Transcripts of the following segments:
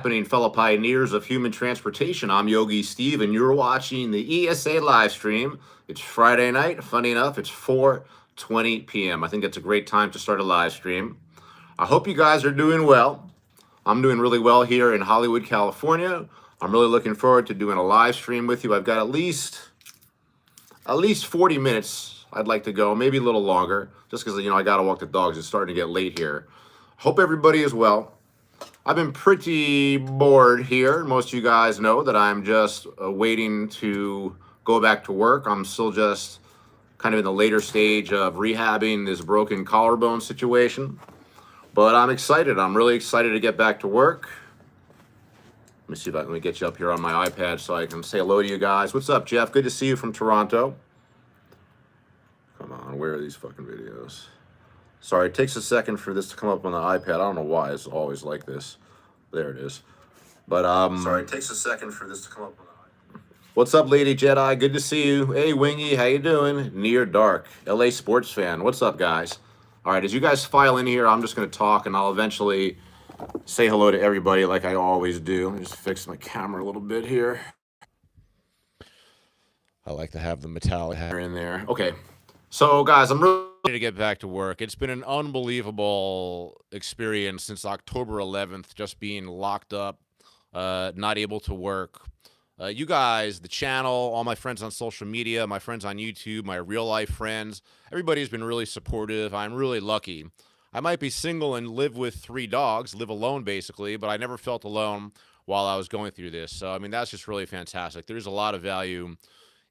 Happening, fellow pioneers of human transportation. I'm Yogi Steve, and you're watching the E.S.A. live stream. It's Friday night. Funny enough, it's 4:20 p.m. I think it's a great time to start a live stream. I hope you guys are doing well. I'm doing really well here in Hollywood, California. I'm really looking forward to doing a live stream with you. I've got at least 40 minutes I'd like to go, maybe a little longer, just because I got to walk the dogs. It's starting to get late here. Hope everybody is well. I've been pretty bored here. Most of you guys know that I'm just waiting to go back to work. I'm still just kind of in the later stage of rehabbing this broken collarbone situation. But I'm excited. I'm really excited to get back to work. Let me see if I can get you up here on my iPad so I can say hello to you guys. What's up, Jeff? Good to see you from Toronto. Come on, where are these fucking videos? Sorry, it takes a second for this to come up on the iPad. I don't know why it's always like this. There it is. But sorry, it takes a second for this to come up on the iPad. What's up, Lady Jedi? Good to see you. Hey, Wingy, how you doing? Near Dark, LA sports fan. What's up, guys? All right, as you guys file in here, I'm just going to talk, and I'll eventually say hello to everybody like I always do. Let me just fix my camera a little bit here. I like to have the metallic hair in there. Okay. So, guys, I'm really ready to get back to work. It's been an unbelievable experience since October 11th, just being locked up, not able to work. You guys, the channel, all my friends on social media, my friends on YouTube, my real life friends, everybody's been really supportive. I'm really lucky. I might be single and live with 3 dogs, live alone basically, but I never felt alone while I was going through this. So, I mean, that's just really fantastic. There's a lot of value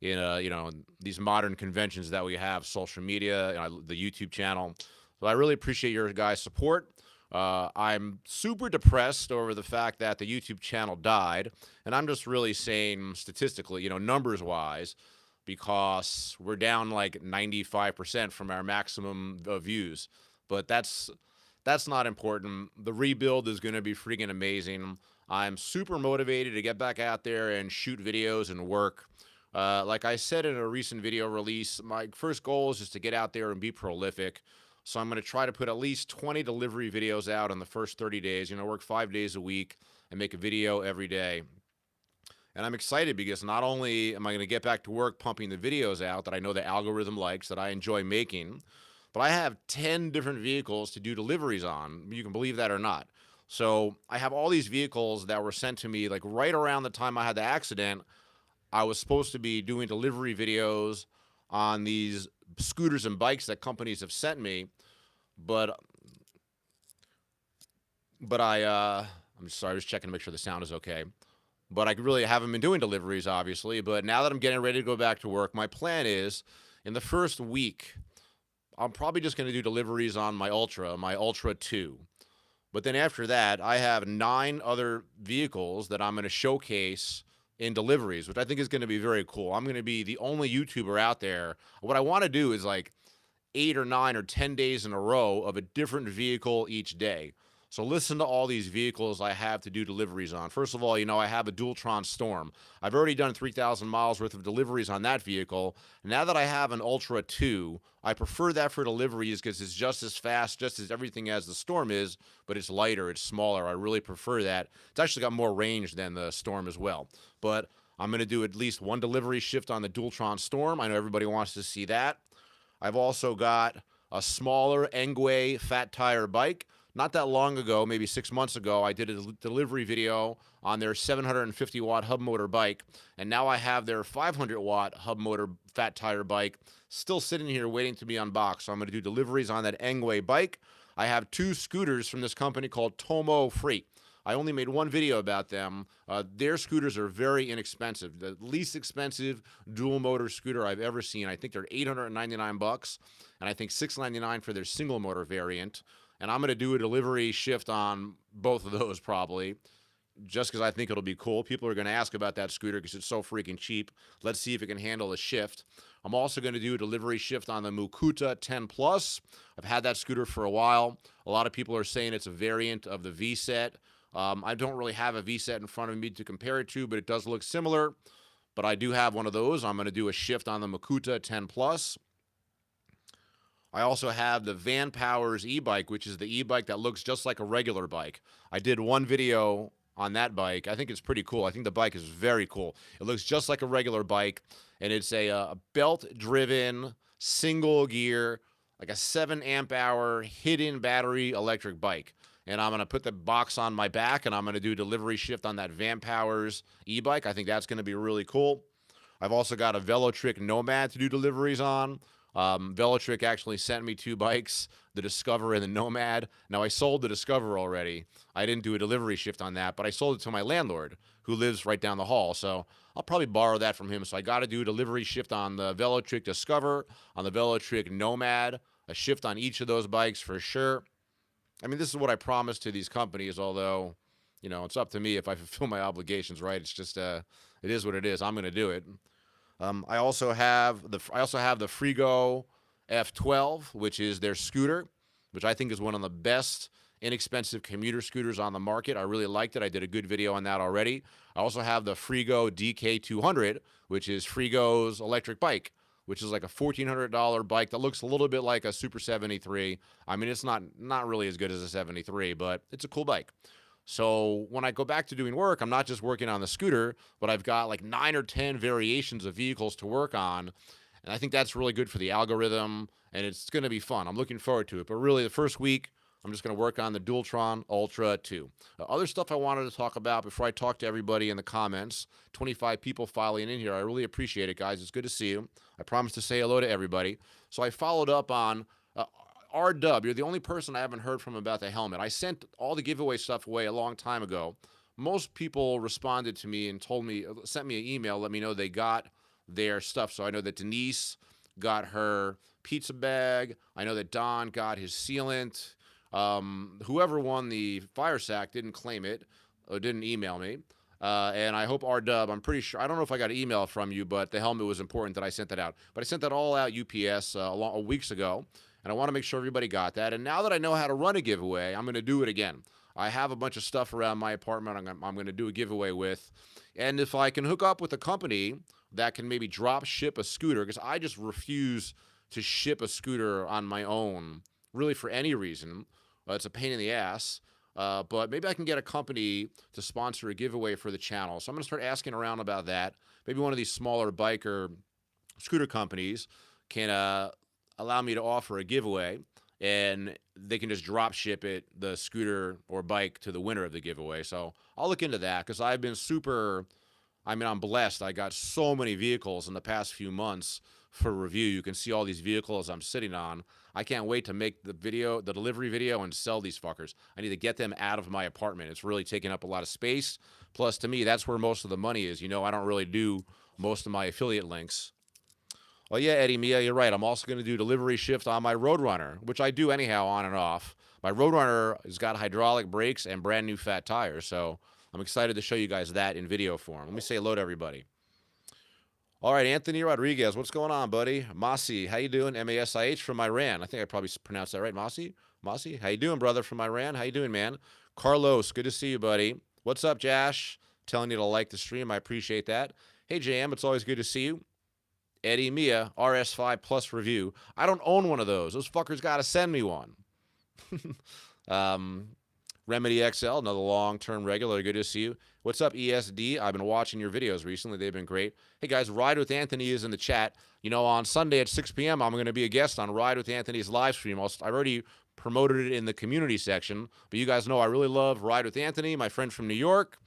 in these modern conventions that we have, social media, the YouTube channel. So I really appreciate your guys' support. I'm super depressed over the fact that the YouTube channel died, and I'm just really saying statistically, numbers wise, because we're down like 95% from our maximum views. But that's not important. The rebuild is going to be freaking amazing. I'm super motivated to get back out there and shoot videos and work. Like I said in a recent video release, my first goal is just to get out there and be prolific. So I'm going to try to put at least 20 delivery videos out in the first 30 days, work 5 days a week and make a video every day. And I'm excited because not only am I going to get back to work pumping the videos out that I know the algorithm likes, that I enjoy making, but I have 10 different vehicles to do deliveries on. You can believe that or not. So I have all these vehicles that were sent to me like right around the time I had the accident. I was supposed to be doing delivery videos on these scooters and bikes that companies have sent me, but I'm sorry, I was checking to make sure the sound is okay. But I really haven't been doing deliveries, obviously. But now that I'm getting ready to go back to work, my plan is in the first week, I'm probably just going to do deliveries on my Ultra 2. But then after that, I have 9 other vehicles that I'm going to showcase in deliveries, which I think is going to be very cool. I'm going to be the only YouTuber out there. What I want to do is like 8 or 9 or 10 days in a row of a different vehicle each day. So listen to all these vehicles I have to do deliveries on. First of all, I have a Dualtron Storm. I've already done 3,000 miles worth of deliveries on that vehicle. Now that I have an Ultra 2, I prefer that for deliveries because it's just as fast, just as everything as the Storm is, but it's lighter, it's smaller. I really prefer that. It's actually got more range than the Storm as well. But I'm going to do at least one delivery shift on the Dualtron Storm. I know everybody wants to see that. I've also got a smaller E.S.A. fat tire bike. Not that long ago, maybe 6 months ago, I did a delivery video on their 750 watt hub motor bike, and now I have their 500 watt hub motor fat tire bike still sitting here waiting to be unboxed. So I'm going to do deliveries on that E.S.A. bike. I have 2 scooters from this company called Tomo Freight. I only made one video about them. Their scooters are very inexpensive. The least expensive dual motor scooter I've ever seen. I think they're $899, and I think $699 for their single motor variant. And I'm going to do a delivery shift on both of those probably, just because I think it'll be cool. People are going to ask about that scooter because it's so freaking cheap. Let's see if it can handle a shift. I'm also going to do a delivery shift on the Mukuta 10 Plus. I've had that scooter for a while. A lot of people are saying it's a variant of the V-Set. I don't really have a V-Set in front of me to compare it to, but it does look similar. But I do have one of those. I'm going to do a shift on the Mukuta 10 Plus. I also have the Van Powers e-bike, which is the e-bike that looks just like a regular bike. I did one video on that bike. I think it's pretty cool. I think the bike is very cool. It looks just like a regular bike, and it's a belt-driven, single gear, like a 7 amp hour hidden battery electric bike. And I'm going to put the box on my back, and I'm going to do delivery shift on that Van Powers e-bike. I think that's going to be really cool. I've also got a Velotric Nomad to do deliveries on. Velotric actually sent me 2 bikes, the Discover and the Nomad. Now, I sold the Discover already. I didn't do a delivery shift on that, but I sold it to my landlord, who lives right down the hall. So I'll probably borrow that from him. So I got to do a delivery shift on the Velotric Discover, on the Velotric Nomad, a shift on each of those bikes for sure. I mean, this is what I promised to these companies, although, it's up to me if I fulfill my obligations, right? It's just, it is what it is. I'm going to do it. I also have the Frigo F12, which is their scooter, which I think is one of the best inexpensive commuter scooters on the market. I really liked it. I did a good video on that already. I also have the Frigo DK200, which is Frigo's electric bike, which is like a $1,400 bike that looks a little bit like a Super 73. I mean, it's not really as good as a 73, but it's a cool bike. So when I go back to doing work, I'm not just working on the scooter, but I've got like 9 or 10 variations of vehicles to work on. And I think that's really good for the algorithm, and it's going to be fun. I'm looking forward to it. But really, the first week, I'm just going to work on the Dualtron Ultra 2. Other stuff I wanted to talk about before I talk to everybody in the comments. 25 people filing in here. I really appreciate it, guys. It's good to see you. I promised to say hello to everybody. So I followed up on R-Dub. You're the only person I haven't heard from about the helmet. I sent all the giveaway stuff away a long time ago. Most people responded to me and sent me an email, let me know they got their stuff. So I know that Denise got her pizza bag. I know that Don got his sealant. Whoever won the fire sack didn't claim it or didn't email me. And I hope R-Dub, I'm pretty sure, I don't know if I got an email from you, but the helmet was important that I sent that out. But I sent that all out UPS weeks ago, and I want to make sure everybody got that. And now that I know how to run a giveaway, I'm going to do it again. I have a bunch of stuff around my apartment I'm going to do a giveaway with. And if I can hook up with a company that can maybe drop ship a scooter, because I just refuse to ship a scooter on my own, really for any reason. It's a pain in the ass. But maybe I can get a company to sponsor a giveaway for the channel. So I'm going to start asking around about that. Maybe one of these smaller biker scooter companies can allow me to offer a giveaway, and they can just drop ship the scooter or bike to the winner of the giveaway. So I'll look into that, because I've been I'm blessed. I got so many vehicles in the past few months for review. You can see all these vehicles I'm sitting on. I can't wait to make the delivery video, and sell these fuckers. I need to get them out of my apartment. It's really taking up a lot of space. Plus, to me, that's where most of the money is. I don't really do most of my affiliate links. Well, yeah, Eddie Mia, you're right. I'm also going to do delivery shift on my Roadrunner, which I do anyhow on and off. My Roadrunner has got hydraulic brakes and brand new fat tires, so I'm excited to show you guys that in video form. Let me say hello to everybody. All right, Anthony Rodriguez, what's going on, buddy? Masi, how you doing? M-A-S-I-H from Iran. I think I probably pronounced that right. Masi, how you doing, brother from Iran? How you doing, man? Carlos, good to see you, buddy. What's up, Josh? Telling you to like the stream. I appreciate that. Hey, JM, it's always good to see you. Eddie Mia, RS5 Plus review. I don't own one of those. Those fuckers got to send me one. Remedy XL, another long-term regular. Good to see you. What's up, E.S.A? I've been watching your videos recently. They've been great. Hey, guys, Ride with Anthony is in the chat. On Sunday at 6 p.m., I'm going to be a guest on Ride with Anthony's live stream. I've already promoted it in the community section, but you guys know I really love Ride with Anthony, my friend from New York,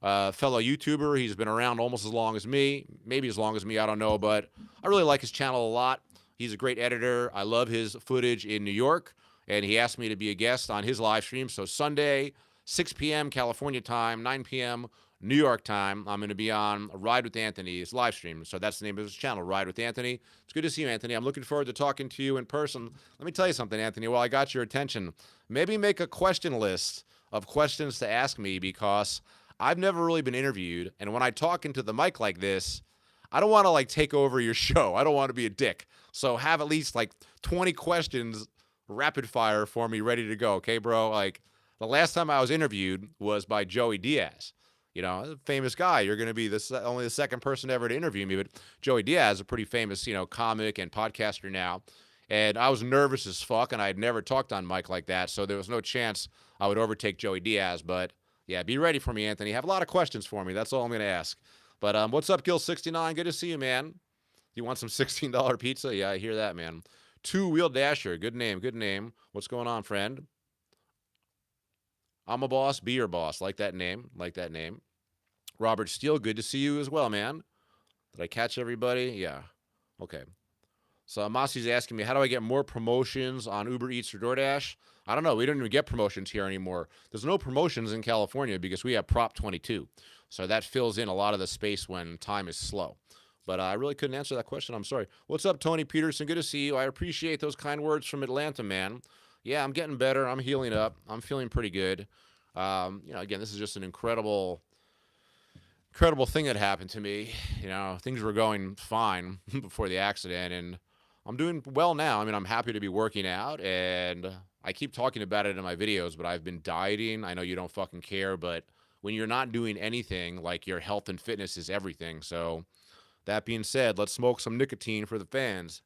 fellow YouTuber. He's been around almost as long as me, maybe as long as me, I don't know, but I really like his channel a lot. He's a great editor. I love his footage in New York, and he asked me to be a guest on his live stream. So Sunday, 6 p.m. California time, 9 p.m. New York time, I'm going to be on Ride with Anthony's live stream. So that's the name of his channel, Ride with Anthony. It's good to see you, Anthony. I'm looking forward to talking to you in person. Let me tell you something, Anthony. While I got your attention, maybe make a question list of questions to ask me, because I've never really been interviewed. And when I talk into the mic like this, I don't want to take over your show. I don't want to be a dick. So have at least 20 questions rapid fire for me ready to go. Okay, bro? The last time I was interviewed was by Joey Diaz. A famous guy. You're going to be only the second person ever to interview me, but Joey Diaz is a pretty famous, comic and podcaster now. And I was nervous as fuck, and I had never talked on mic like that, so there was no chance I would overtake Joey Diaz. But, Yeah, be ready for me, Anthony. Have a lot of questions for me. That's all I'm going to ask. But what's up, Gil69? Good to see you, man. You want some $16 pizza? Yeah, I hear that, man. Two-wheel dasher. Good name, good name. What's going on, friend? I'm a boss, be your boss. Like that name, like that name. Robert Steele, good to see you as well, man. Did I catch everybody? Yeah. Okay. So Masi's asking me, how do I get more promotions on Uber Eats or DoorDash? I don't know. We don't even get promotions here anymore. There's no promotions in California because we have Prop 22. So that fills in a lot of the space when time is slow. But I really couldn't answer that question. I'm sorry. What's up, Tony Peterson? Good to see you. I appreciate those kind words from Atlanta, man. Yeah, I'm getting better. I'm healing up. I'm feeling pretty good. Again, this is just an incredible thing that happened to me. Things were going fine before the accident, and I'm doing well now. I mean, I'm happy to be working out, and I keep talking about it in my videos, but I've been dieting. I know you don't fucking care, but when you're not doing anything, like, your health and fitness is everything. So that being said, let's smoke some nicotine for the fans.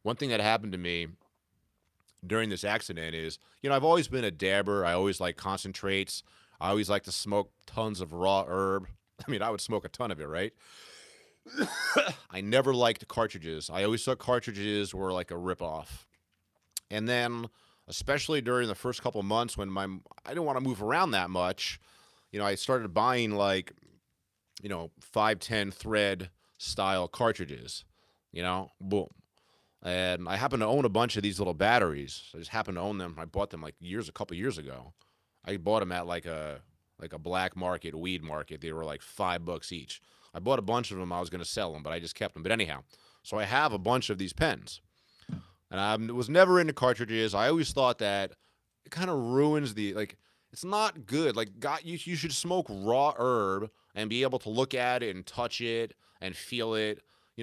One thing that happened to me during this accident is, I've always been a dabber. I always like concentrates. I always like to smoke tons of raw herb. I mean, I would smoke a ton of it, right? I never liked cartridges. I always thought cartridges were like a ripoff. And then, especially during the first couple months when I didn't want to move around that much, I started buying, like, 510 thread style cartridges. Boom. And I happen to own a bunch of these little batteries. I just happen to own them. I bought them like a couple years ago. I bought them at like a black market, weed market. They were like $5 each. I bought a bunch of them. I was going to sell them, but I just kept them. But anyhow, so I have a bunch of these pens. And I was never into cartridges. I always thought that it kind of ruins it's not good. Like, God, you should smoke raw herb and be able to look at it and touch it and feel it.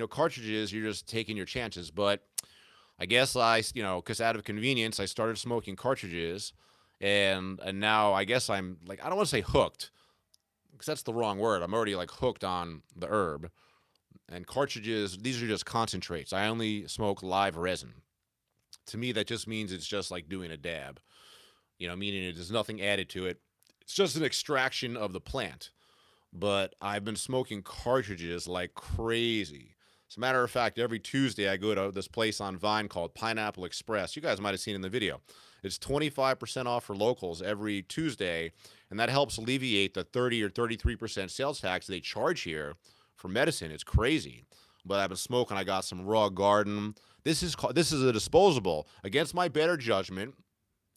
Cartridges, you're just taking your chances. But I guess because out of convenience, I started smoking cartridges. And now I guess I'm, like, I don't want to say hooked, because that's the wrong word. I'm already, like, hooked on the herb. And cartridges, these are just concentrates. I only smoke live resin. To me, that just means it's just like doing a dab. Meaning there's nothing added to it. It's just an extraction of the plant. But I've been smoking cartridges like crazy. As a matter of fact, every Tuesday I go to this place on Vine called Pineapple Express. You guys might have seen it in the video. It's 25% off for locals every Tuesday, and that helps alleviate the 30 or 33% sales tax they charge here for medicine. It's crazy. But I've been smoking. I got some raw garden. This is a disposable. Against my better judgment,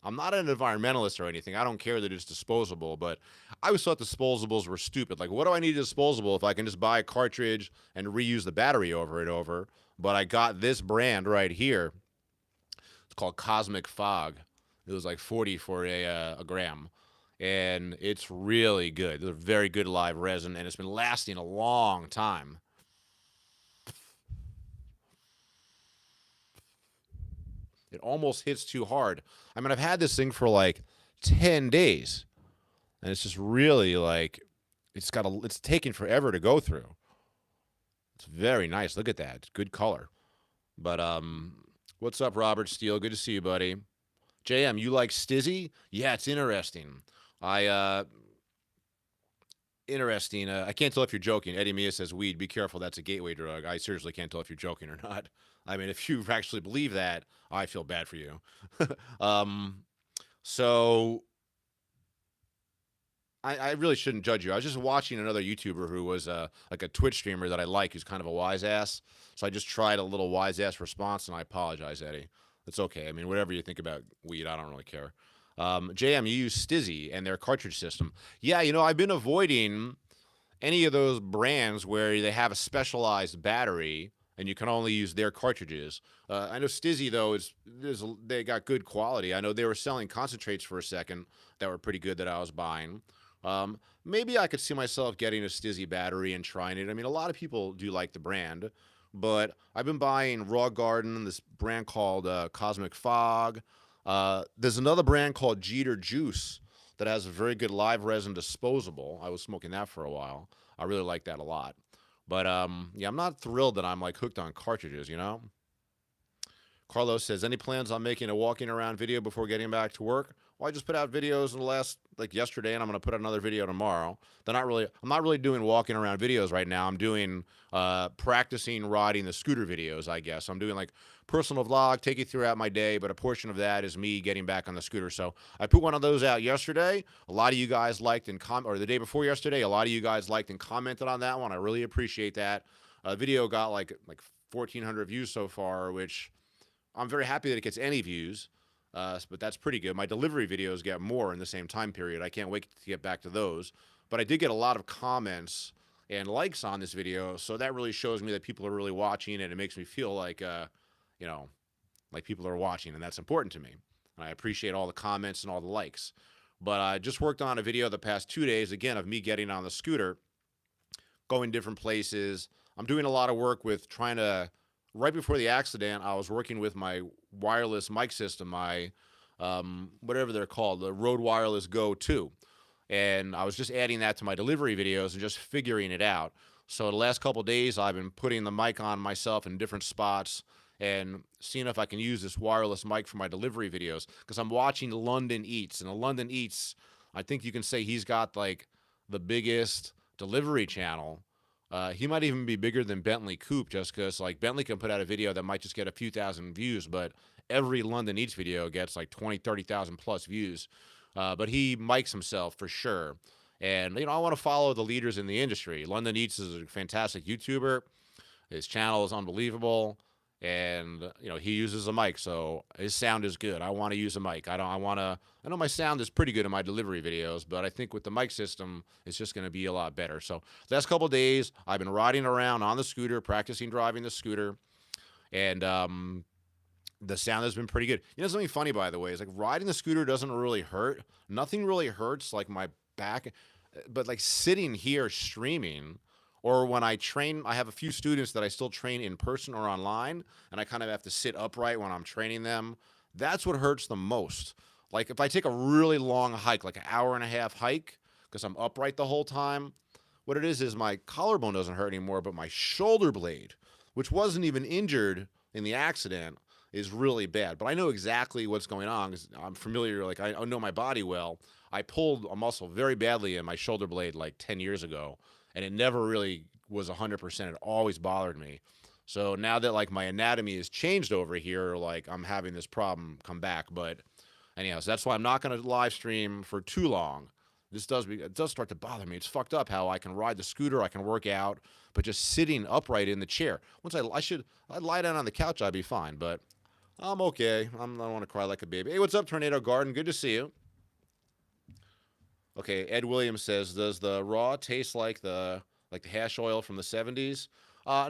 I'm not an environmentalist or anything. I don't care that it's disposable, but I always thought disposables were stupid. Like, what do I need a disposable if I can just buy a cartridge and reuse the battery over and over? But I got this brand right here. It's called Cosmic Fog. It was like 40 for a gram. And it's really good. It's a very good live resin, and it's been lasting a long time. It almost hits too hard. I mean, I've had this thing for like 10 days, and it's just really like, it's taking forever to go through. It's very nice. Look at that. It's good color. But what's up, Robert Steele? Good to see you, buddy. JM, you like Stizzy? Yeah, it's interesting. Interesting. I can't tell if you're joking. Eddie Mia says weed. Be careful. That's a gateway drug. I seriously can't tell if you're joking or not. I mean, if you actually believe that, I feel bad for you. So I really shouldn't judge you. I was just watching another YouTuber who was like a Twitch streamer that I like, who's kind of a wise ass. So I just tried a little wise ass response, and I apologize, Eddie. It's okay. I mean, whatever you think about weed, I don't really care. JM, you use Stizzy and their cartridge system. Yeah, I've been avoiding any of those brands where they have a specialized battery and you can only use their cartridges. I know Stizzy, though, they got good quality. I know they were selling concentrates for a second that were pretty good that I was buying. Maybe I could see myself getting a Stizzy battery and trying it. I mean, a lot of people do like the brand, but I've been buying Raw Garden, this brand called Cosmic Fog. There's another brand called Jeter Juice that has a very good live resin disposable. I was smoking that for a while. I really like that a lot. But yeah, I'm not thrilled that I'm like hooked on cartridges, Carlos says, any plans on making a walking around video before getting back to work? Well, I just put out videos in the last, like yesterday, and I'm going to put out another video tomorrow. I'm not really doing walking around videos right now. I'm doing practicing riding the scooter videos, I guess. I'm doing like personal vlog, take you throughout my day, but a portion of that is me getting back on the scooter. So I put one of those out yesterday. A lot of you guys liked and or the day before yesterday, a lot of you guys liked and commented on that one. I really appreciate that. Video got like 1,400 views so far, which I'm very happy that it gets any views, but that's pretty good. My delivery videos get more in the same time period. I can't wait to get back to those. But I did get a lot of comments and likes on this video, so that really shows me that people are really watching, and it makes me feel like, you know, like people are watching, and that's important to me. And I appreciate all the comments and all the likes. But I just worked on a video the past 2 days, again, of me getting on the scooter, going different places. I'm doing a lot of work with trying to, right before the accident, I was working with my wireless mic system, my whatever they're called, the Rode Wireless Go 2. And I was just adding that to my delivery videos and just figuring it out. So the last couple of days, I've been putting the mic on myself in different spots and seeing if I can use this wireless mic for my delivery videos. Because I'm watching London Eats, and the London Eats, I think you can say he's got like the biggest delivery channel. He might even be bigger than Bentley Coop, just because like Bentley can put out a video that might just get a few thousand views, but every London Eats video gets like 20, 30,000 plus views. But he mics himself for sure. And, I want to follow the leaders in the industry. London Eats is a fantastic YouTuber. His channel is unbelievable. And, he uses a mic, so his sound is good. I want to use a mic. I know my sound is pretty good in my delivery videos, but I think with the mic system, it's just going to be a lot better. So last couple of days, I've been riding around on the scooter, practicing driving the scooter. And, the sound has been pretty good. Something funny, by the way, is like riding the scooter doesn't really hurt. Nothing really hurts, like my back, but like sitting here streaming, or when I train, I have a few students that I still train in person or online, and I kind of have to sit upright when I'm training them. That's what hurts the most. Like if I take a really long hike, like an hour and a half hike, because I'm upright the whole time, what it is my collarbone doesn't hurt anymore, but my shoulder blade, which wasn't even injured in the accident, is really bad. But I know exactly what's going on because I'm familiar, like I know my body well. I pulled a muscle very badly in my shoulder blade like 10 years ago, and it never really was 100%. It always bothered me. So now that like my anatomy has changed over here, like I'm having this problem come back. But anyhow, so that's why I'm not going to live stream for too long. It does start to bother me. It's fucked up how I can ride the scooter, I can work out, but just sitting upright in the chair. I'd lie down on the couch, I'd be fine, but I'm okay. I don't want to cry like a baby. Hey, what's up, Tornado Garden? Good to see you. Okay, Ed Williams says, does the raw taste like the hash oil from the 70s?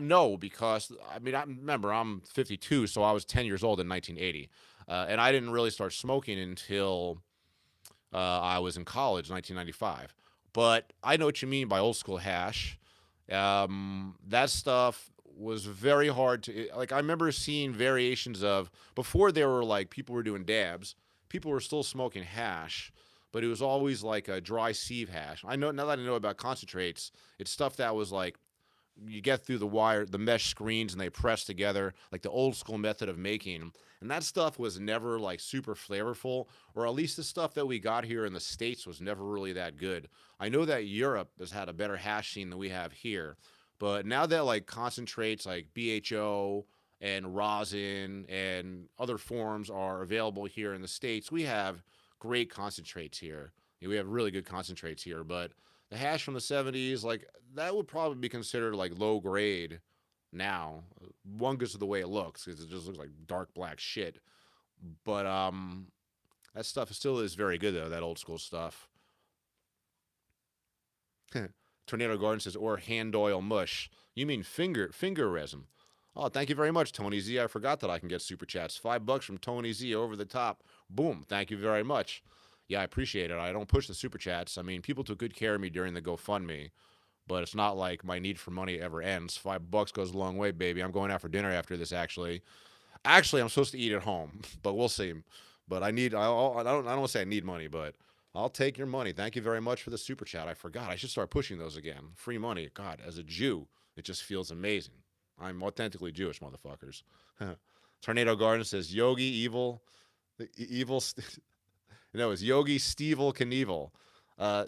No, because remember I'm 52, so I was 10 years old in 1980, and I didn't really start smoking until I was in college, 1995. But I know what you mean by old school hash. That stuff was very hard to, like, I remember seeing variations of, before there were like people were doing dabs, people were still smoking hash, but it was always like a dry sieve hash. I know, now that I know about concentrates, it's stuff that was like you get through the mesh screens, and they press together, like the old school method of making. And that stuff was never like super flavorful, or at least the stuff that we got here in the States was never really that good. I know that Europe has had a better hash scene than we have here, but now that like concentrates like BHO and rosin and other forms are available here in the States, we have great concentrates here. We have really good concentrates here, but the hash from the 70s, like, that would probably be considered like low grade now. One, because of the way it looks, because it just looks like dark black shit. But that stuff still is very good though, that old school stuff. Tornado Garden says, or hand oil mush. You mean finger resin? Oh, thank you very much, Tony Z. I forgot that I can get super chats. $5 from Tony Z over the top. Boom. Thank you very much. Yeah, I appreciate it. I don't push the super chats. I mean, people took good care of me during the GoFundMe, but it's not like my need for money ever ends. $5 goes a long way, baby. I'm going out for dinner after this, actually. Actually, I'm supposed to eat at home, but we'll see. But I don't want to say I need money, but I'll take your money. Thank you very much for the super chat. I forgot. I should start pushing those again. Free money. God, as a Jew, it just feels amazing. I'm authentically Jewish, motherfuckers. Tornado Garden says Yogi Evil, evil. No, it's Yogi Stevel Knievel.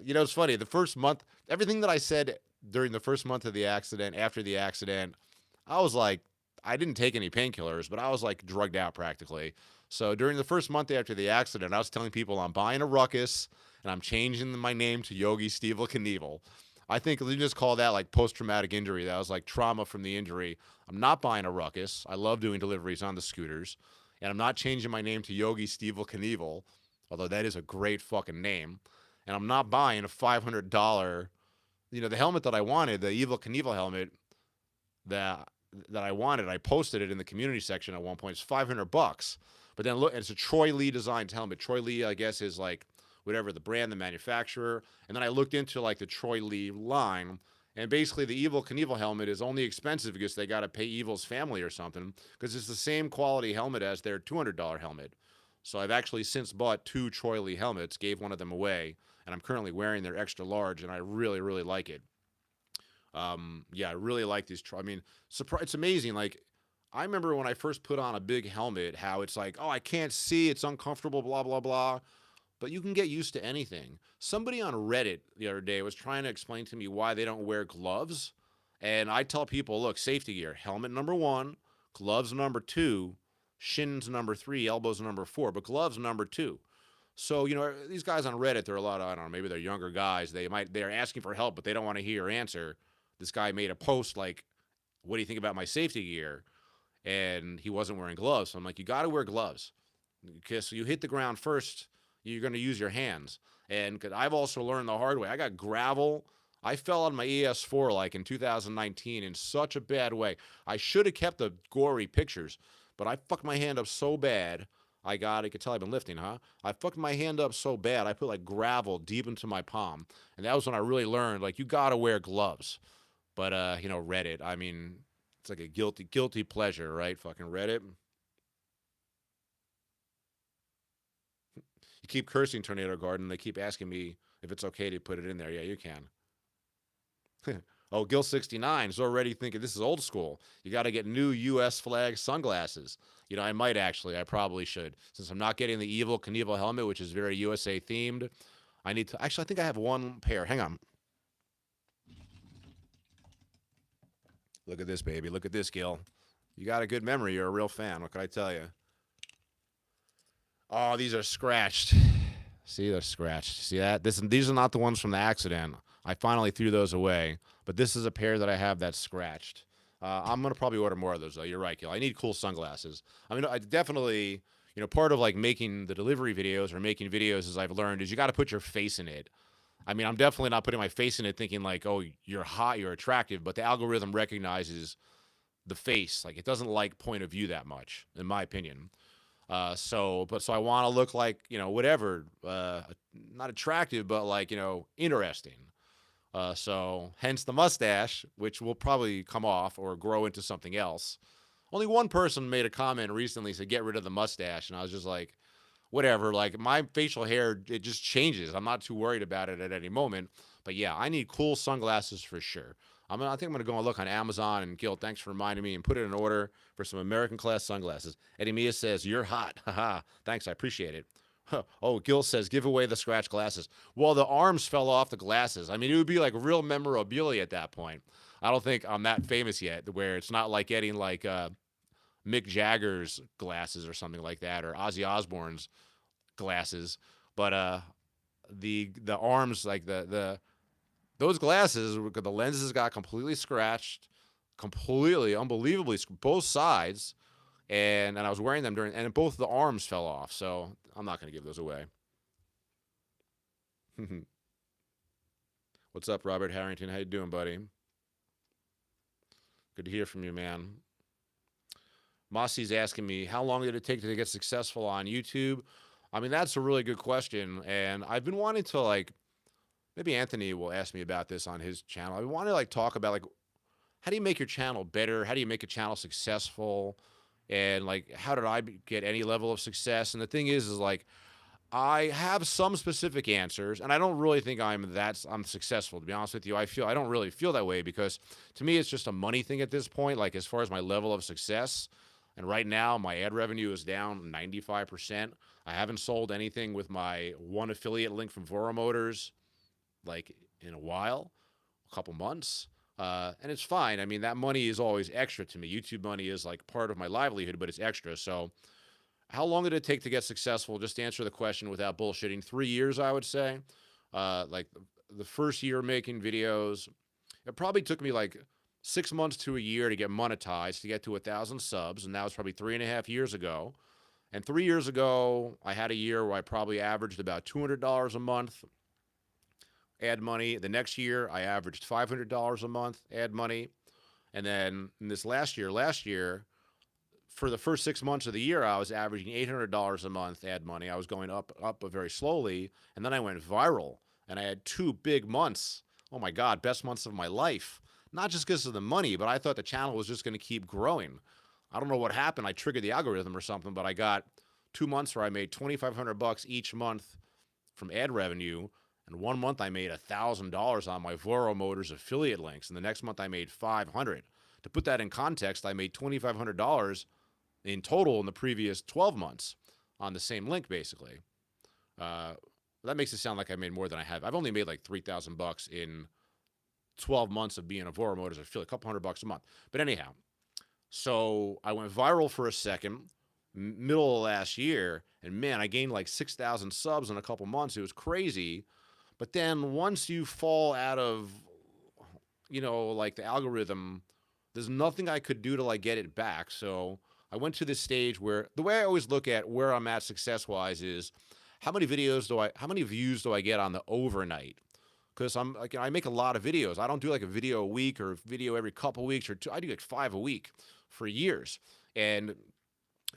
It's funny. The first month, everything that I said during the first month of the accident, after the accident, I was like, I didn't take any painkillers, but I was like drugged out practically. So during the first month after the accident, I was telling people I'm buying a ruckus and I'm changing my name to Yogi Stevel Knievel. I think you just call that like post-traumatic injury. That was like trauma from the injury. I'm not buying a ruckus. I love doing deliveries on the scooters. And I'm not changing my name to Yogi Stevel Knievel, although that is a great fucking name. And I'm not buying a $500, the helmet that I wanted, the Evil Knievel helmet that I wanted. I posted it in the community section at one point. It's $500. But then look, it's a Troy Lee designed helmet. Troy Lee, I guess, is like whatever the brand, the manufacturer. And then I looked into like the Troy Lee line, and basically the Evil Knievel helmet is only expensive because they got to pay Evil's family or something, because it's the same quality helmet as their $200 helmet. So I've actually since bought 2 Troy Lee helmets, gave one of them away, and I'm currently wearing their extra large, and I really, really like it. Yeah, I really like these. I mean, it's amazing. Like, I remember when I first put on a big helmet, how it's like, oh, I can't see, it's uncomfortable, blah, blah, blah. But you can get used to anything. Somebody on Reddit the other day was trying to explain to me why they don't wear gloves. And I tell people, look, safety gear, helmet number 1, gloves number 2, shins number 3, elbows number 4, but gloves number 2. So, these guys on Reddit, they're a lot of, I don't know, maybe they're younger guys. They're asking for help, but they don't want to hear your answer. This guy made a post like, what do you think about my safety gear? And he wasn't wearing gloves. So I'm like, you got to wear gloves, because you hit the ground first, you're going to use your hands. And I've also learned the hard way. I got gravel. I fell on my E.S.A like in 2019 in such a bad way. I should have kept the gory pictures, but I fucked my hand up so bad. You could tell I've been lifting, huh? I fucked my hand up so bad, I put like gravel deep into my palm. And that was when I really learned, like, you got to wear gloves. But, Reddit, I mean, it's like a guilty pleasure, right? Fucking Reddit. You keep cursing Tornado Garden. They keep asking me if it's okay to put it in there. Yeah, you can. Oh, Gil69 is already thinking this is old school. You got to get new U.S. flag sunglasses. I might actually. I probably should. Since I'm not getting the Evil Knievel helmet, which is very USA themed, I need to. Actually, I think I have one pair. Hang on. Look at this, baby. Look at this, Gil. You got a good memory. You're a real fan. What can I tell you? Oh, these are scratched. See, they're scratched. See that? These are not the ones from the accident. I finally threw those away. But this is a pair that I have that's scratched. I'm going to probably order more of those, though. You're right, Gil. I need cool sunglasses. I mean, I definitely, part of like making the delivery videos or making videos, as I've learned, is you got to put your face in it. I mean, I'm definitely not putting my face in it thinking like, oh, you're hot, you're attractive, but the algorithm recognizes the face. Like, it doesn't like point of view that much, in my opinion. So I want to look like, whatever, not attractive, but like, interesting. So hence the mustache, which will probably come off or grow into something else. Only one person made a comment recently, said, get rid of the mustache. And I was just like, whatever, like my facial hair, it just changes. I'm not too worried about it at any moment. But yeah, I need cool sunglasses for sure. I think I'm going to go and look on Amazon. And Gil, thanks for reminding me, and put in an order for some American class sunglasses. Eddie Mia says, you're hot. Haha. Thanks, I appreciate it. Oh, Gil says, give away the scratch glasses. Well, the arms fell off the glasses. I mean, it would be like real memorabilia at that point. I don't think I'm that famous yet, where it's not like getting like Mick Jagger's glasses or something like that, or Ozzy Osbourne's glasses. But the arms, like those glasses, the lenses got completely scratched, completely, unbelievably, both sides. And I was wearing them and both the arms fell off. So I'm not going to give those away. What's up, Robert Harrington? How you doing, buddy? Good to hear from you, man. Mossy's asking me, how long did it take to get successful on YouTube? I mean, that's a really good question. And I've been wanting to, like, maybe Anthony will ask me about this on his channel. I want to, like, talk about, like, how do you make your channel better? How do you make a channel successful? And, like, how did I get any level of success? And the thing is like, I have some specific answers, and I don't really think I'm successful, to be honest with you. I don't really feel that way, because to me, it's just a money thing at this point, like, as far as my level of success. And right now, my ad revenue is down 95%. I haven't sold anything with my one affiliate link from Voro Motors like in a while, a couple months. And it's fine. I mean, that money is always extra to me. YouTube money is like part of my livelihood, but it's extra. So, how long did it take to get successful? Just to answer the question without bullshitting, 3 years, I would say. Like the first year making videos, it probably took me like 6 months to a year to get monetized, to get to 1,000 subs, and that was probably 3.5 years ago. And 3 years ago, I had a year where I probably averaged about $200 a month ad money. The next year, I averaged $500 a month ad money. And then in this last year, for the first 6 months of the year, I was averaging $800 a month ad money. I was going up, but very slowly. And then I went viral, and I had 2 big months. Oh my God, best months of my life. Not just because of the money, but I thought the channel was just going to keep growing. I don't know what happened. I triggered the algorithm or something, but I got 2 months where I made $2,500 each month from ad revenue. And 1 month I made $1,000 on my Voro Motors affiliate links, and the next month I made $500. To put that in context, I made $2,500 in total in the previous 12 months on the same link, basically. That makes it sound like I made more than I have. I've only made like $3,000 in 12 months of being a Voro Motors affiliate, a couple $100 a month. But anyhow, so I went viral for a second, middle of last year, and man, I gained like 6,000 subs in a couple months. It was crazy. But then once you fall out of, like the algorithm, there's nothing I could do to like get it back. So I went to this stage where the way I always look at where I'm at success-wise is how many views do I get on the overnight? Because I'm like, I make a lot of videos. I don't do like a video a week or a video every couple weeks or two. I do like 5 a week for years, and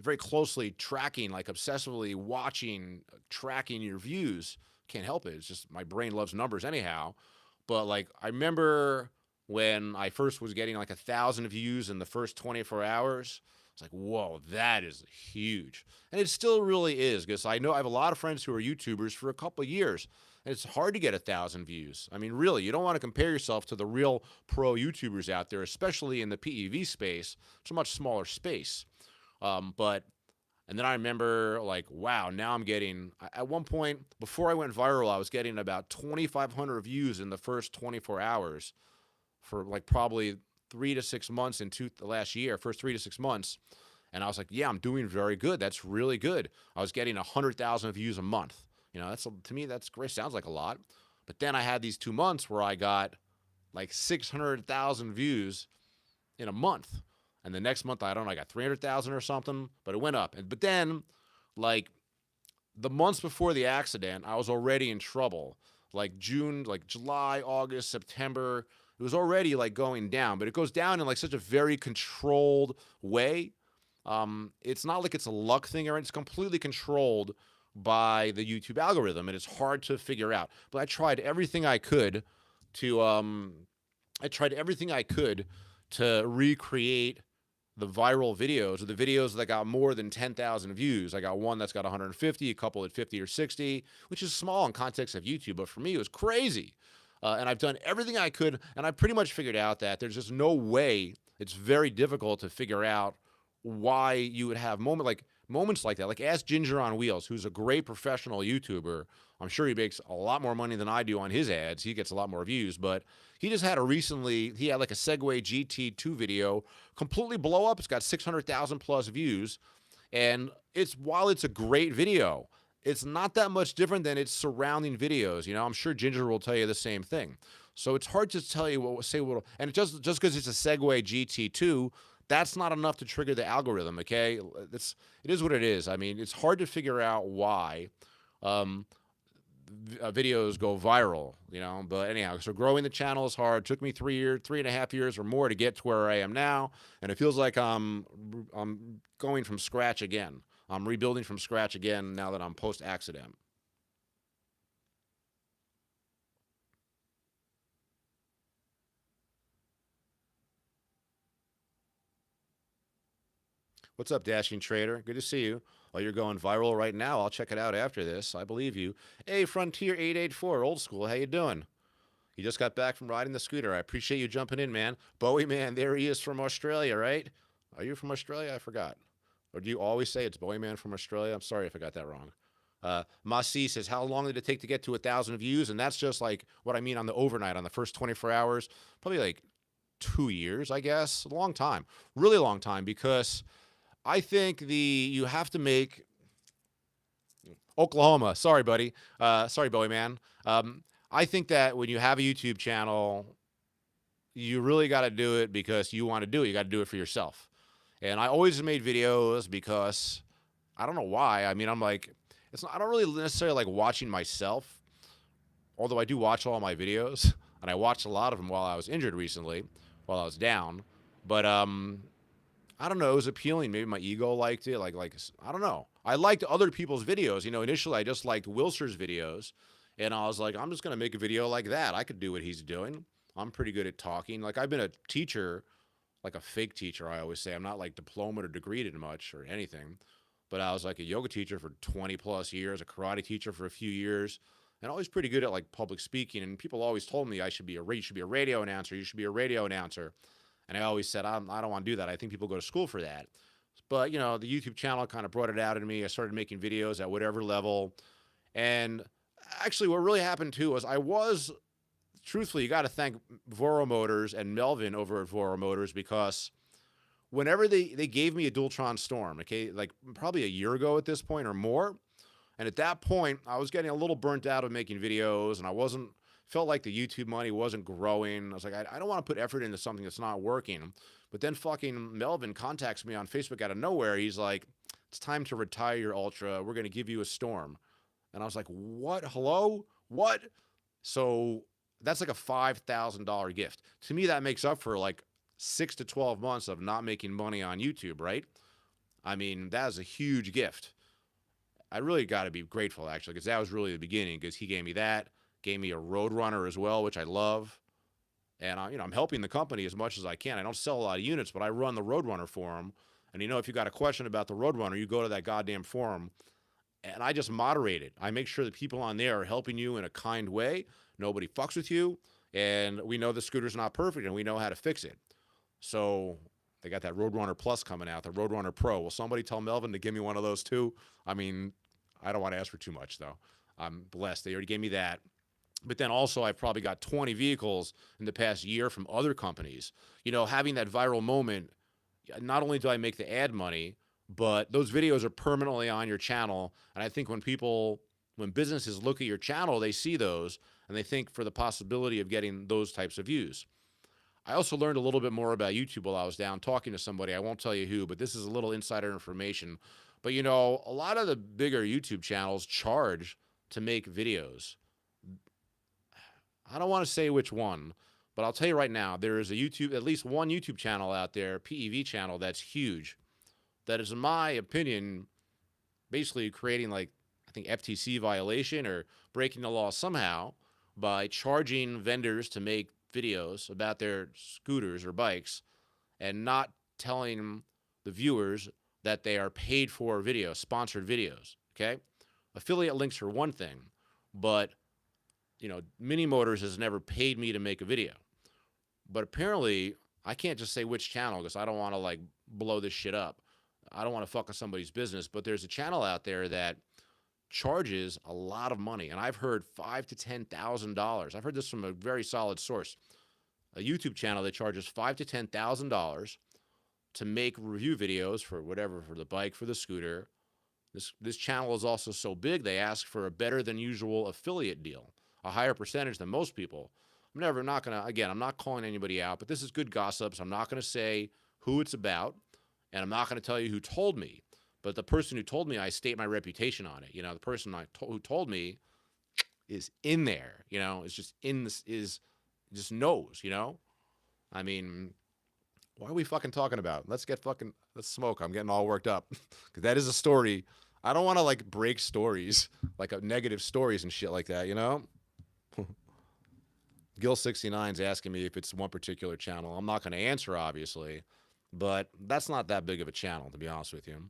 very closely tracking, like obsessively watching, tracking your views. Can't help it. It's just my brain loves numbers anyhow. But like I remember when I first was getting like 1,000 views in the first 24 hours. It's like, whoa, that is huge. And it still really is, because I know I have a lot of friends who are YouTubers for a couple of years, and it's hard to get 1,000 views. I mean, really, you don't want to compare yourself to the real pro YouTubers out there, especially in the PEV space. It's a much smaller space. And then I remember like, wow, now I'm getting, at one point, before I went viral, I was getting about 2,500 views in the first 24 hours for like probably 3 to 6 months into the last year, first 3 to 6 months. And I was like, yeah, I'm doing very good. That's really good. I was getting 100,000 views a month. To me, that's great. Sounds like a lot. But then I had these 2 months where I got like 600,000 views in a month. And the next month, I don't know, I got 300,000 or something, but it went up. But then, like, the months before the accident, I was already in trouble. Like June, like July, August, September, it was already like going down, but it goes down in like such a very controlled way. It's not like it's a luck thing, or it's completely controlled by the YouTube algorithm, and it's hard to figure out. But I tried everything I could to recreate the viral videos, or the videos that got more than 10,000 views. I got one that's got 150, a couple at 50 or 60, which is small in context of YouTube, but for me, it was crazy. And I've done everything I could, and I pretty much figured out that there's just no way. It's very difficult to figure out why you would have moments like that. Like ask Ginger on Wheels, who's a great professional YouTuber. I'm sure he makes a lot more money than I do on his ads. He gets a lot more views, but he had like a Segway GT2 video completely blow up. It's got 600,000 plus views. And while it's a great video, it's not that much different than its surrounding videos. I'm sure Ginger will tell you the same thing. So it's hard to tell you and it just because it's a Segway GT2, that's not enough to trigger the algorithm, okay? It is what it is. I mean, it's hard to figure out why videos go viral, But anyhow, so growing the channel is hard. It took me 3.5 years or more to get to where I am now, and it feels like I'm going from scratch again. I'm rebuilding from scratch again now that I'm post-accident. What's up, Dashing Trader? Good to see you. Oh, you're going viral right now. I'll check it out after this. I believe you. Hey, Frontier 884, old school. How you doing? You just got back from riding the scooter. I appreciate you jumping in, man. Bowie, man, there he is from Australia, right? Are you from Australia? I forgot. Or do you always say it's Boy Man from Australia? I'm sorry if I got that wrong. Masi says, how long did it take to get to 1,000 views? And that's just like what I mean on the overnight, on the first 24 hours, probably like 2 years, I guess. A long time, really long time, because I think you have to make Oklahoma. Sorry, buddy. Sorry, Bowie man. I think that when you have a YouTube channel, you really got to do it because you want to do it. You got to do it for yourself. And I always made videos because I don't know why. I mean, I'm like, I don't really necessarily like watching myself, although I do watch all my videos, and I watched a lot of them while I was injured recently, while I was down. But I don't know. It was appealing. Maybe my ego liked it. Like I don't know. I liked other people's videos. You know, initially I just liked Wilshire videos, and I was like, I'm just gonna make a video like that. I could do what he's doing. I'm pretty good at talking. Like I've been a teacher, like a fake teacher. I always say I'm not like diplomaed or degreed in much or anything, but I was like a yoga teacher for 20 plus years, a karate teacher for a few years, and always pretty good at like public speaking. And people always told me you should be a radio announcer. You should be a radio announcer. And I always said, I don't want to do that. I think people go to school for that. But, you know, the YouTube channel kind of brought it out in me. I started making videos at whatever level. And actually, what really happened too was truthfully, you got to thank Voro Motors and Melvin over at Voro Motors, because whenever they gave me a Dualtron Storm, okay, like probably a year ago at this point or more. And at that point, I was getting a little burnt out of making videos, and felt like the YouTube money wasn't growing. I was like, I don't want to put effort into something that's not working. But then fucking Melvin contacts me on Facebook out of nowhere. He's like, it's time to retire your Ultra. We're going to give you a Storm. And I was like, what? Hello? What? So that's like a $5,000 gift. To me, that makes up for like 6 to 12 months of not making money on YouTube, right? I mean, that is a huge gift. I really got to be grateful, actually, because that was really the beginning, because he gave me that. Gave me a Roadrunner as well, which I love. And I'm helping the company as much as I can. I don't sell a lot of units, but I run the Roadrunner forum. And if you got a question about the Roadrunner, you go to that goddamn forum. And I just moderate it. I make sure that people on there are helping you in a kind way. Nobody fucks with you. And we know the scooter's not perfect, and we know how to fix it. So they got that Roadrunner Plus coming out, the Roadrunner Pro. Will somebody tell Melvin to give me one of those too? I mean, I don't want to ask for too much, though. I'm blessed. They already gave me that. But then also I've probably got 20 vehicles in the past year from other companies. Having that viral moment, not only do I make the ad money, but those videos are permanently on your channel. And I think when businesses look at your channel, they see those and they think for the possibility of getting those types of views. I also learned a little bit more about YouTube while I was down talking to somebody. I won't tell you who, but this is a little insider information. But a lot of the bigger YouTube channels charge to make videos. I don't want to say which one, but I'll tell you right now, there is at least one YouTube channel out there, PEV channel, that's huge. That is, in my opinion, basically creating like, I think, FTC violation or breaking the law somehow by charging vendors to make videos about their scooters or bikes and not telling the viewers that they are paid for videos, sponsored videos, okay? Affiliate links are one thing, but Mini Motors has never paid me to make a video. But apparently, I can't just say which channel because I don't want to like blow this shit up. I don't want to fuck with somebody's business, but there's a channel out there that charges a lot of money, and I've heard $5,000 to $10,000. I've heard this from a very solid source. A YouTube channel that charges $5,000 to $10,000 to make review videos for whatever, for the bike, for the scooter. This channel is also so big they ask for a better than usual affiliate deal, a higher percentage than most people. I'm not going to, again, I'm not calling anybody out, but this is good gossip, so I'm not going to say who it's about, and I'm not going to tell you who told me. But the person who told me, I state my reputation on it. The person who told me is in there, is just in this, just knows, I mean, what are we fucking talking about? Let's smoke. I'm getting all worked up because that is a story. I don't want to like break stories, like negative stories and shit like that, Gil69's asking me if it's one particular channel. I'm not going to answer, obviously, but that's not that big of a channel, to be honest with you.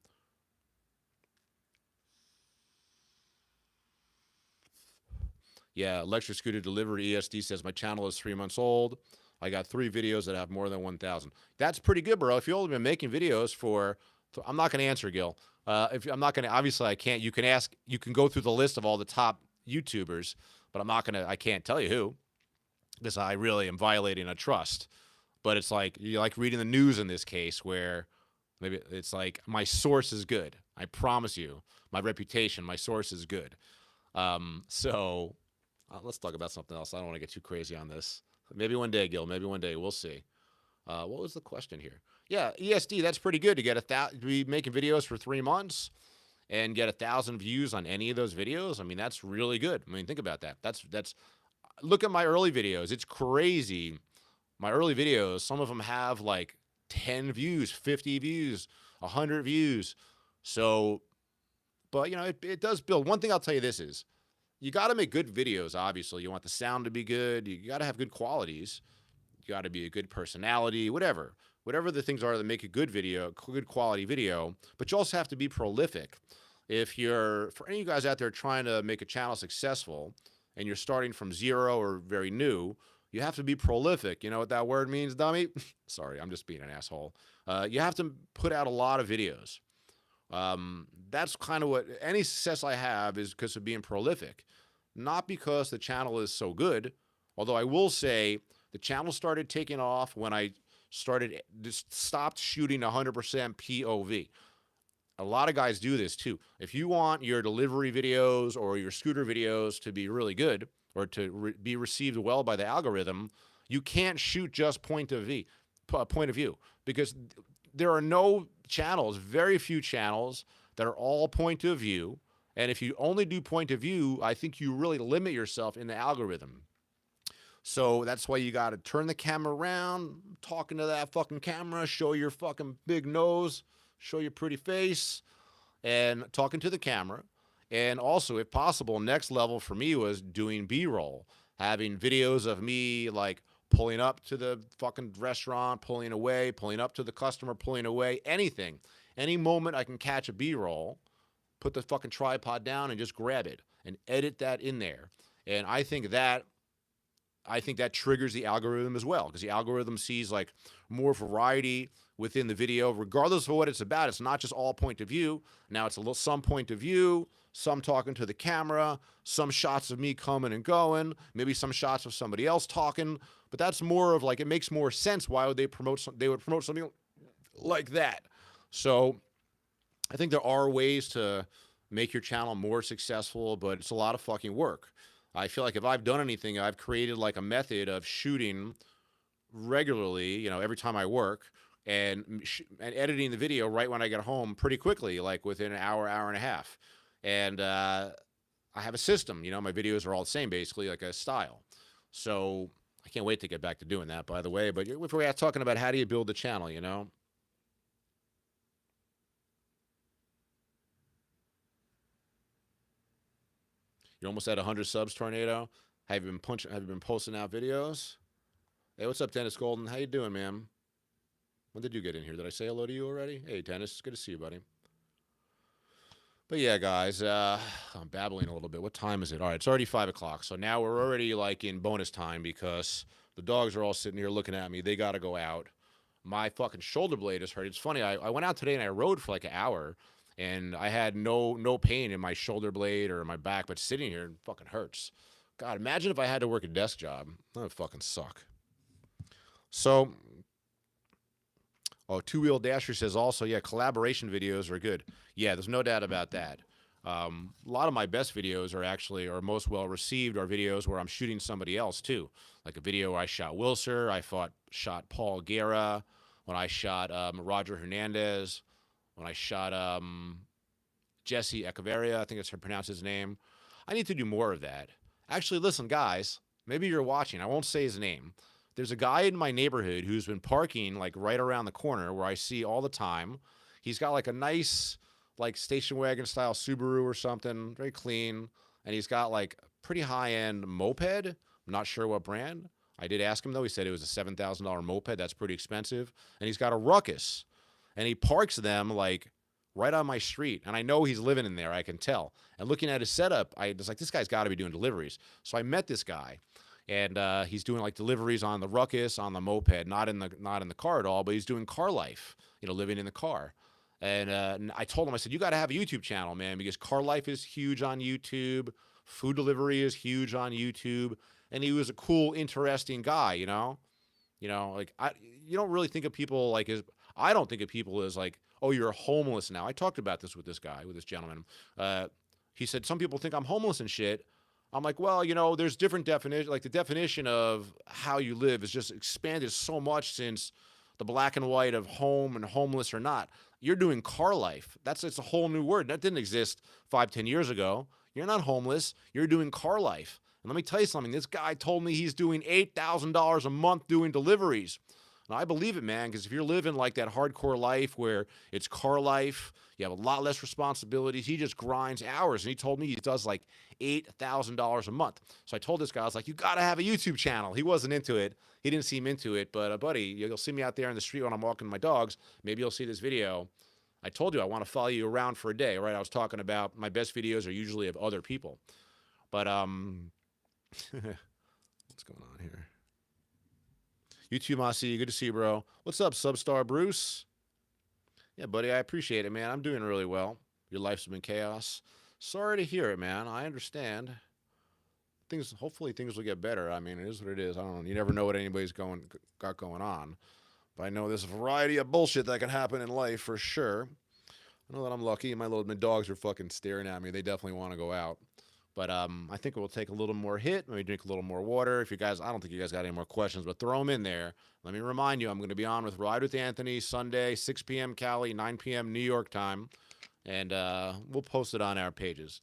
Yeah, electric scooter delivery. E.S.A says my channel is 3 months old. I got 3 videos that have more than 1,000. That's pretty good, bro. If you've only been making videos for So I'm not going to answer, Gil. If I'm not going to, obviously I can't. You can ask. You can go through the list of all the top YouTubers, but I'm not going to. I can't tell you who because I really am violating a trust. But it's like you like reading the news in this case where maybe it's like my source is good. I promise you, my reputation, my source is good. So let's talk about something else. I don't want to get too crazy on this. Maybe one day, Gil. Maybe one day. We'll see. What was the question here? Yeah, ESD. That's pretty good to get to be making videos for 3 months and get 1,000 views on any of those videos. I mean, that's really good. I mean, think about that. That's. Look at my early videos. It's crazy. My early videos. Some of them have like 10 views, 50 views, 100 views. So, but you know, it does build. One thing I'll tell you this is, you got to make good videos. Obviously, you want the sound to be good. You got to have good qualities. You got to be a good personality, whatever the things are that make a good video, good quality video. But you also have to be prolific. If you're, for any of you guys out there trying to make a channel successful and you're starting from zero or very new, you have to be prolific. You know what that word means, dummy? Sorry, I'm just being an asshole. You have to put out a lot of videos. That's kind of what any success I have is because of being prolific, not because the channel is so good. Although I will say the channel started taking off when I just stopped shooting 100% POV. A lot of guys do this too. If you want your delivery videos or your scooter videos to be really good or to be received well by the algorithm, you can't shoot just point of view because there are no channels, very few channels that are all point of view. And if you only do point of view, I think you really limit yourself in the algorithm. So that's why you got to turn the camera around, talking to that fucking camera, show your fucking big nose, show your pretty face, and talking to the camera. And also, if possible, next level for me was doing B-roll, having videos of me like pulling up to the fucking restaurant, pulling away, pulling up to the customer, pulling away, anything. Any moment I can catch a B-roll, put the fucking tripod down and just grab it and edit that in there. And I think that triggers the algorithm as well because the algorithm sees like more variety within the video, regardless of what it's about. It's not just all point of view. Now it's some point of view, some talking to the camera, some shots of me coming and going, maybe some shots of somebody else talking. But that's more of like, it makes more sense. Why would they they would promote something like that? So I think there are ways to make your channel more successful, but it's a lot of fucking work. I feel like if I've done anything, I've created like a method of shooting regularly, you know, every time I work and editing the video right when I get home pretty quickly, like within an hour, hour and a half. And I have a system, you know, my videos are all the same, basically like a style. So I can't wait to get back to doing that, by the way. But if we're talking about how do you build the channel, you know? You're almost at 100 subs, Tornado. Have you been posting out videos? Hey, what's up, Dennis Golden? How you doing, man? When did you get in here? Did I say hello to you already? Hey, Dennis. It's good to see you, buddy. But yeah, guys, I'm babbling a little bit. What time is it? All right, it's already 5 o'clock. So now we're already like in bonus time because the dogs are all sitting here looking at me. They got to go out. My fucking shoulder blade is hurt. It's funny. I went out today and I rode for like an hour. And I had no pain in my shoulder blade or my back, but sitting here it fucking hurts. God, imagine if I had to work a desk job. That would fucking suck. So, Two-Wheel Dasher says also, yeah, collaboration videos are good. Yeah, there's no doubt about that. A lot of my best videos are most well received are videos where I'm shooting somebody else too. Like a video where I shot Wilser, I shot Paul Guerra, when I shot Roger Hernandez, when I shot Jesse Echeverria, I think that's how to pronounce his name. I need to do more of that. Actually, listen, guys, maybe you're watching. I won't say his name. There's a guy in my neighborhood who's been parking like right around the corner where I see all the time. He's got like a nice like station wagon style Subaru or something, very clean. And he's got like a pretty high-end moped. I'm not sure what brand. I did ask him though. He said it was a $7,000 moped. That's pretty expensive. And he's got a Ruckus. And he parks them like right on my street. And I know he's living in there. I can tell. And looking at his setup, I was like, this guy's got to be doing deliveries. So I met this guy. And he's doing like deliveries on the Ruckus, on the moped, not in the car at all, but he's doing car life, you know, living in the car. And I told him, I said, you got to have a YouTube channel, man, because car life is huge on YouTube. Food delivery is huge on YouTube. And he was a cool, interesting guy, you know? Like you don't really think of people like as I don't think of people as like, oh, you're homeless now. I talked about this with this guy, with this gentleman. Uh, he said some people think I'm homeless and shit. I'm like, well, there's different definition. Like the definition of how you live is just expanded so much since the black and white of home and homeless or not. You're doing car life. It's a whole new word that didn't exist 5-10 years ago. You're not homeless. You're doing car life. And let me tell you something. This guy told me he's doing $8,000 a month doing deliveries. And I believe it, man, because if you're living like that hardcore life where it's car life, you have a lot less responsibilities. He just grinds hours. And he told me he does like $8,000 a month. So I told this guy, I was like, you got to have a YouTube channel. He wasn't into it. He didn't seem into it. But, buddy, you'll see me out there in the street when I'm walking my dogs. Maybe you'll see this video. I told you I want to follow you around for a day, right? I was talking about my best videos are usually of other people. But, what's going on here? YouTube Mossy, good to see you, bro. What's up, Substar Bruce? Yeah, buddy, I appreciate it, man. I'm doing really well. Your life's been chaos. Sorry to hear it, man. I understand. Hopefully things will get better. I mean, it is what it is. I don't know. You never know what anybody's got going on. But I know there's a variety of bullshit that can happen in life for sure. I know that I'm lucky. My dogs are fucking staring at me. They definitely want to go out. But I think it will take a little more hit. Maybe drink a little more water. If you guys, I don't think you guys got any more questions, but throw them in there. Let me remind you, I'm going to be on with Ride with Anthony Sunday, 6 p.m. Cali, 9 p.m. New York time. And we'll post it on our pages.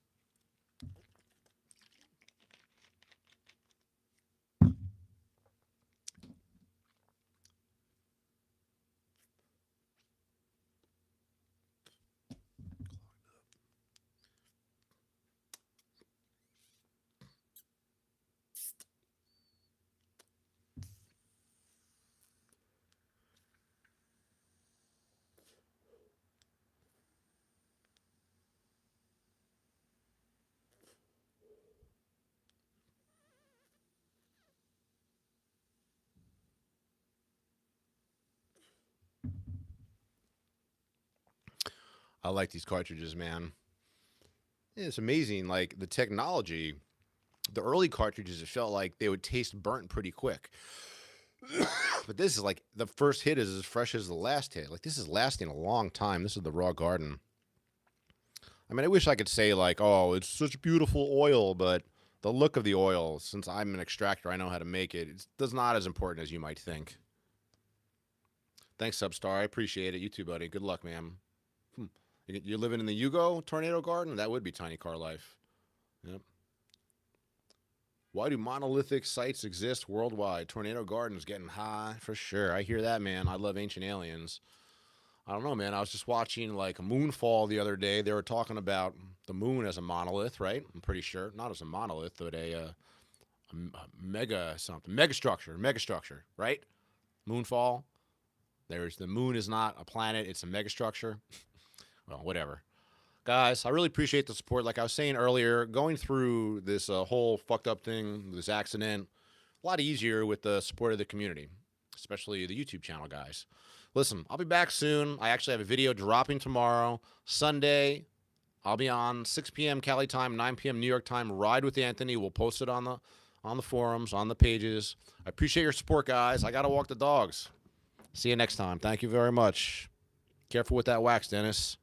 I like these cartridges, man. It's amazing. Like the technology, the early cartridges, it felt like they would taste burnt pretty quick. But this is like the first hit is as fresh as the last hit. Like this is lasting a long time. This is the Raw Garden. I mean, I wish I could say like, oh, it's such beautiful oil, but the look of the oil, since I'm an extractor, I know how to make it. It's not as important as you might think. Thanks, Substar. I appreciate it. You too, buddy. Good luck, man. You're living in the Yugo Tornado Garden? That would be tiny car life. Yep. Why do monolithic sites exist worldwide? Tornado Garden's getting high for sure. I hear that, man. I love Ancient Aliens. I don't know, man. I was just watching like a Moonfall the other day. They were talking about the moon as a monolith, right? I'm pretty sure. Not as a monolith, but a mega something. Megastructure, right? Moonfall. The moon is not a planet. It's a megastructure. Well, whatever. Guys, I really appreciate the support. Like I was saying earlier, going through this whole fucked up thing, this accident, a lot easier with the support of the community, especially the YouTube channel guys. Listen, I'll be back soon. I actually have a video dropping tomorrow. Sunday, I'll be on 6 p.m. Cali time, 9 p.m. New York time. Ride with Anthony. We'll post it on the forums, on the pages. I appreciate your support, guys. I got to walk the dogs. See you next time. Thank you very much. Careful with that wax, Dennis.